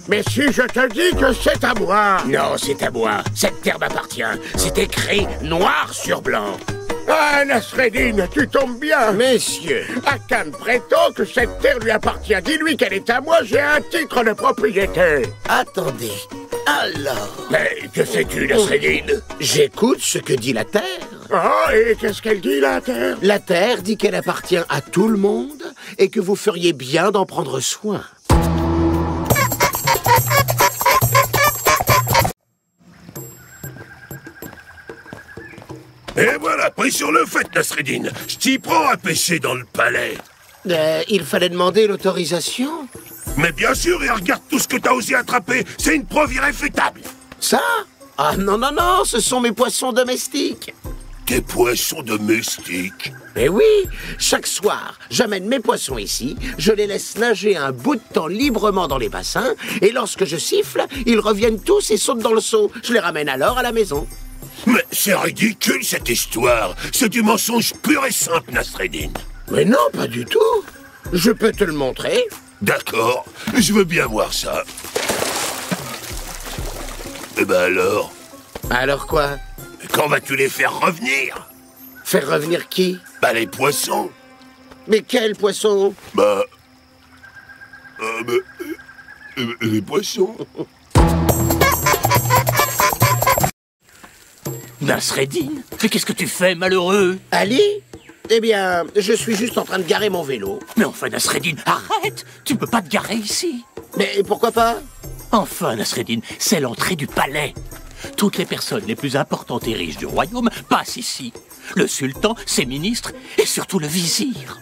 Mais si je te dis que c'est à moi... Non, c'est à moi. Cette terre m'appartient. C'est écrit noir sur blanc. Ah, Nasreddin, tu tombes bien. Messieurs, Hakan prétend que cette terre lui appartient. Dis-lui qu'elle est à moi, j'ai un titre de propriété. Attendez, alors... Mais que sais-tu, Nasreddin? J'écoute ce que dit la Terre. Oh, et qu'est-ce qu'elle dit, la terre? La Terre dit qu'elle appartient à tout le monde et que vous feriez bien d'en prendre soin. Et voilà, pris sur le fait, Nasreddin. Je t'y prends à pêcher dans le palais. Il fallait demander l'autorisation. Mais bien sûr, et regarde tout ce que t'as osé attraper. C'est une preuve irréfutable. Ça? Ah non, non, non, ce sont mes poissons domestiques. Tes poissons domestiques? Mais oui, chaque soir, j'amène mes poissons ici, je les laisse nager un bout de temps librement dans les bassins, et lorsque je siffle, ils reviennent tous et sautent dans le seau. Je les ramène alors à la maison. Mais c'est ridicule, cette histoire. C'est du mensonge pur et simple, Nasreddin. Mais non, pas du tout. Je peux te le montrer. D'accord, je veux bien voir ça. Eh ben alors? Alors quoi? Quand vas-tu les faire revenir? Faire revenir qui? Bah les poissons. Mais quels poissons? Les poissons. Nasreddin, mais qu'est-ce que tu fais, malheureux? Ali? Eh bien, je suis juste en train de garer mon vélo. Mais enfin, Nasreddin, arrête! Tu ne peux pas te garer ici. Mais pourquoi pas? Enfin, Nasreddin, c'est l'entrée du palais. Toutes les personnes les plus importantes et riches du royaume passent ici. Le sultan, ses ministres et surtout le vizir.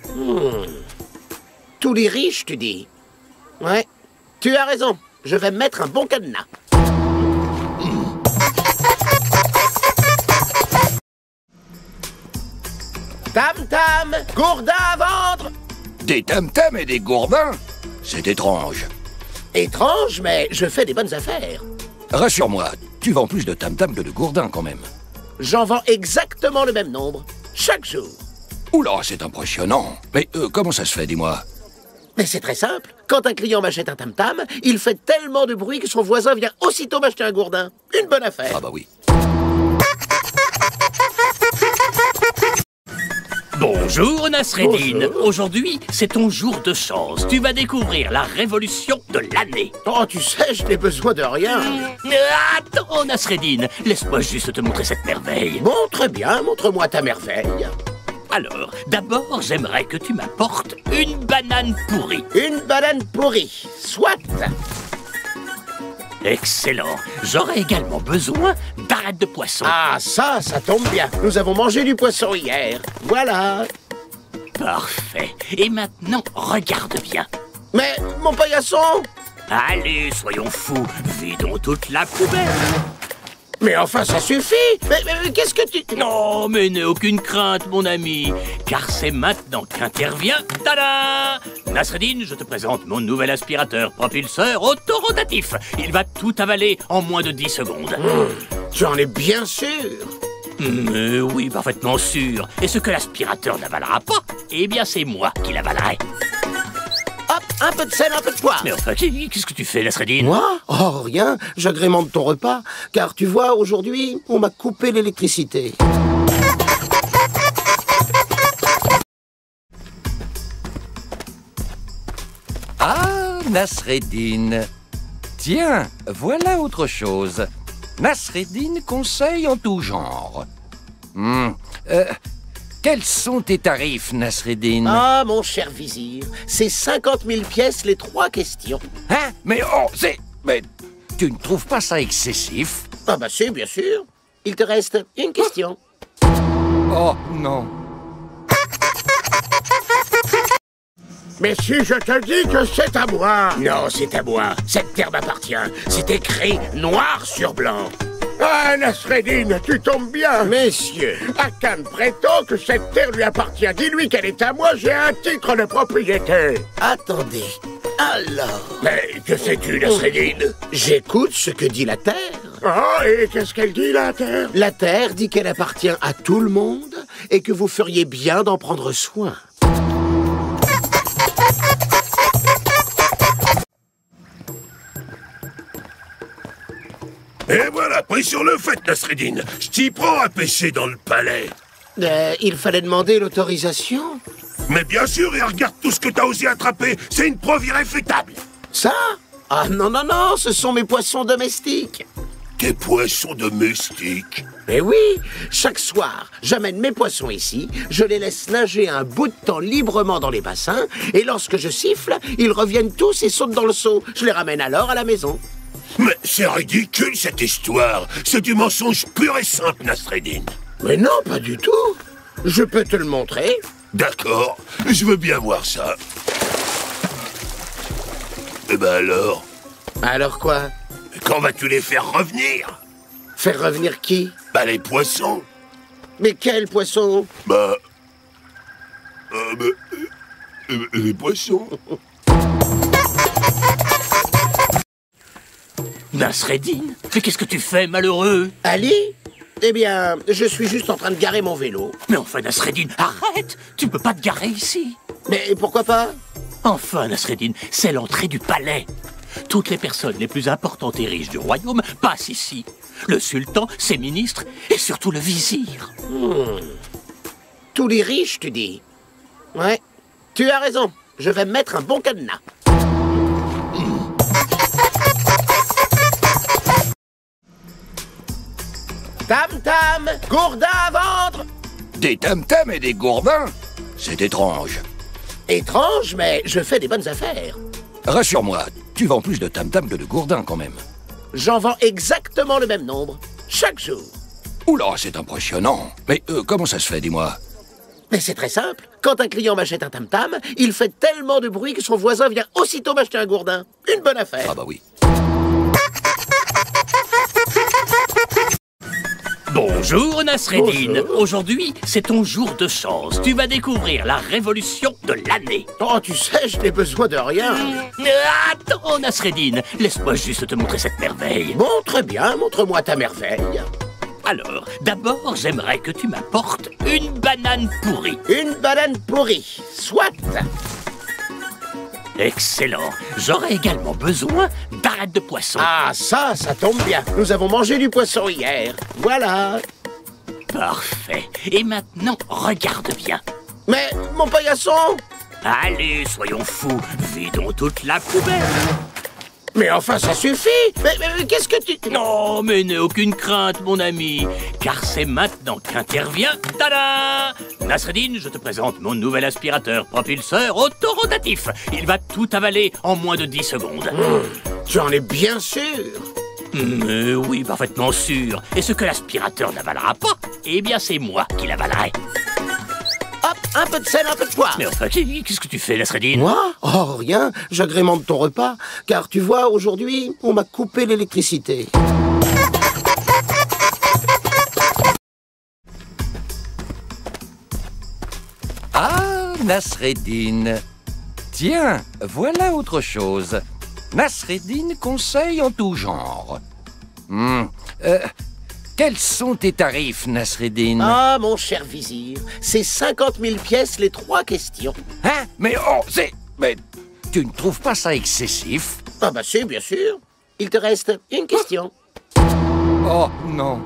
Tous les riches, tu dis? Ouais, tu as raison. Je vais mettre un bon cadenas. Tam-tam, gourdin à vendre! Des tam-tams et des gourdins? C'est étrange. Étrange, mais je fais des bonnes affaires. Rassure-moi, tu vends plus de tam-tams que de gourdins quand même. J'en vends exactement le même nombre, chaque jour. Oula, c'est impressionnant. Mais comment ça se fait, dis-moi? Mais c'est très simple. Quand un client m'achète un tam-tam, il fait tellement de bruit que son voisin vient aussitôt m'acheter un gourdin. Une bonne affaire. Ah bah oui. Bonjour, Nasreddin. Bonjour. Aujourd'hui, c'est ton jour de chance. Tu vas découvrir la révolution de l'année. Oh, tu sais, je n'ai besoin de rien. Attends, Nasreddin, laisse-moi juste te montrer cette merveille. Bon, très bien, montre-moi ta merveille. Alors, d'abord, j'aimerais que tu m'apportes une banane pourrie. Une banane pourrie, soit. Excellent. J'aurai également besoin d'arêtes de poisson. Ah, ça tombe bien. Nous avons mangé du poisson hier. Voilà. Parfait. Et maintenant, regarde bien. Mais, mon paillasson? Allez, soyons fous. Vidons toute la poubelle. Mais enfin, ça suffit. Mais qu'est-ce que tu... Non, mais n'aie aucune crainte, mon ami, car c'est maintenant qu'intervient... Tada! Nasreddin, je te présente mon nouvel aspirateur propulseur autorotatif. Il va tout avaler en moins de 10 secondes. J'en ai bien sûr. Mais oui, parfaitement sûr. Et ce que l'aspirateur n'avalera pas, eh bien c'est moi qui l'avalerai. Hop, un peu de sel, un peu de poivre. Mais enfin, qu'est-ce que tu fais, Nasreddin? Moi? Oh, rien. J'agrémente ton repas. Car tu vois, aujourd'hui, on m'a coupé l'électricité. Ah, Nasreddin. Tiens, voilà autre chose. Nasreddin conseille en tout genre. Quels sont tes tarifs, Nasreddin? Ah, mon cher vizir, c'est 50 000 pièces les 3 questions. Hein? Mais oh, mais tu ne trouves pas ça excessif? Ah bah si, bien sûr. Il te reste une question. Oh, non. Mais si je te dis que c'est à moi... Non, c'est à moi. Cette terre m'appartient. C'est écrit noir sur blanc. Ah, Nasreddin, tu tombes bien. Messieurs, Hakan prétend que cette terre lui appartient. Dis-lui qu'elle est à moi, j'ai un titre de propriété. attendez. Alors, Mais que sais-tu, Nasreddin? j'écoute ce que dit la Terre. Oh, et qu'est-ce qu'elle dit, la terre? La Terre dit qu'elle appartient à tout le monde et que vous feriez bien d'en prendre soin. Et voilà, pris sur le fait, Nasreddin. Je t'y prends à pêcher dans le palais. Il fallait demander l'autorisation. Mais bien sûr, et regarde tout ce que t'as osé attraper. C'est une preuve irréfutable. Ça? Ah non, non, non, ce sont mes poissons domestiques. Tes poissons domestiques? Eh oui, chaque soir, j'amène mes poissons ici, je les laisse nager un bout de temps librement dans les bassins, et lorsque je siffle, ils reviennent tous et sautent dans le seau. Je les ramène alors à la maison. Mais c'est ridicule cette histoire. C'est du mensonge pur et simple, Nasreddin. Mais non, pas du tout. Je peux te le montrer. D'accord, je veux bien voir ça. Eh ben alors? Alors quoi? Quand vas-tu les faire revenir? Faire revenir qui? Bah les poissons. Mais quels poissons? Les poissons. Nasreddin, mais qu'est-ce que tu fais, malheureux? Ali? Eh bien, je suis juste en train de garer mon vélo. Mais enfin, Nasreddin, arrête! Tu peux pas te garer ici. Mais pourquoi pas? Enfin, Nasreddin, c'est l'entrée du palais. Toutes les personnes les plus importantes et riches du royaume passent ici. Le sultan, ses ministres et surtout le vizir. Tous les riches, tu dis? Ouais, tu as raison. Je vais mettre un bon cadenas. Tam-tam, gourdin à vendre! Des tam-tams et des gourdins? C'est étrange. Étrange, mais je fais des bonnes affaires. Rassure-moi, tu vends plus de tam-tams que de gourdins quand même. J'en vends exactement le même nombre, chaque jour. Oula, c'est impressionnant. Mais comment ça se fait, dis-moi? Mais c'est très simple. Quand un client m'achète un tam-tam, il fait tellement de bruit que son voisin vient aussitôt m'acheter un gourdin. Une bonne affaire. Ah bah oui. Bonjour, Nasreddin. Bonjour. Aujourd'hui, c'est ton jour de chance. Tu vas découvrir la révolution de l'année. Oh, tu sais, je n'ai besoin de rien. Attends, Nasreddin, laisse-moi juste te montrer cette merveille. Bon, très bien, montre-moi ta merveille. Alors, d'abord, j'aimerais que tu m'apportes une banane pourrie. Une banane pourrie, soit. Excellent. J'aurai également besoin d'arêtes de poisson. Ah, ça tombe bien. Nous avons mangé du poisson hier. Voilà. Parfait. Et maintenant, regarde bien. Mais, mon paillasson? Allez, soyons fous. Vidons toute la poubelle. Mais enfin, ça suffit. Mais qu'est-ce que tu... Non, mais n'aie aucune crainte, mon ami, car c'est maintenant qu'intervient... Tada! Nasreddin, je te présente mon nouvel aspirateur propulseur autorotatif. Il va tout avaler en moins de 10 secondes. Tu en es bien sûr? Oui, parfaitement sûr. Et ce que l'aspirateur n'avalera pas, eh bien c'est moi qui l'avalerai. Hop, un peu de sel, un peu de poivre. Mais enfin, qu'est-ce que tu fais, Nasreddin? Moi? Oh, rien. J'agrémente ton repas. Car tu vois, aujourd'hui, on m'a coupé l'électricité. Ah, Nasreddin. Tiens, voilà autre chose. Nasreddin conseille en tout genre. Quels sont tes tarifs, Nasreddin? Ah, mon cher vizir, c'est 50 000 pièces les 3 questions. Hein? Mais oh, mais tu ne trouves pas ça excessif? Ah bah si, bien sûr. Il te reste une question. Oh, non.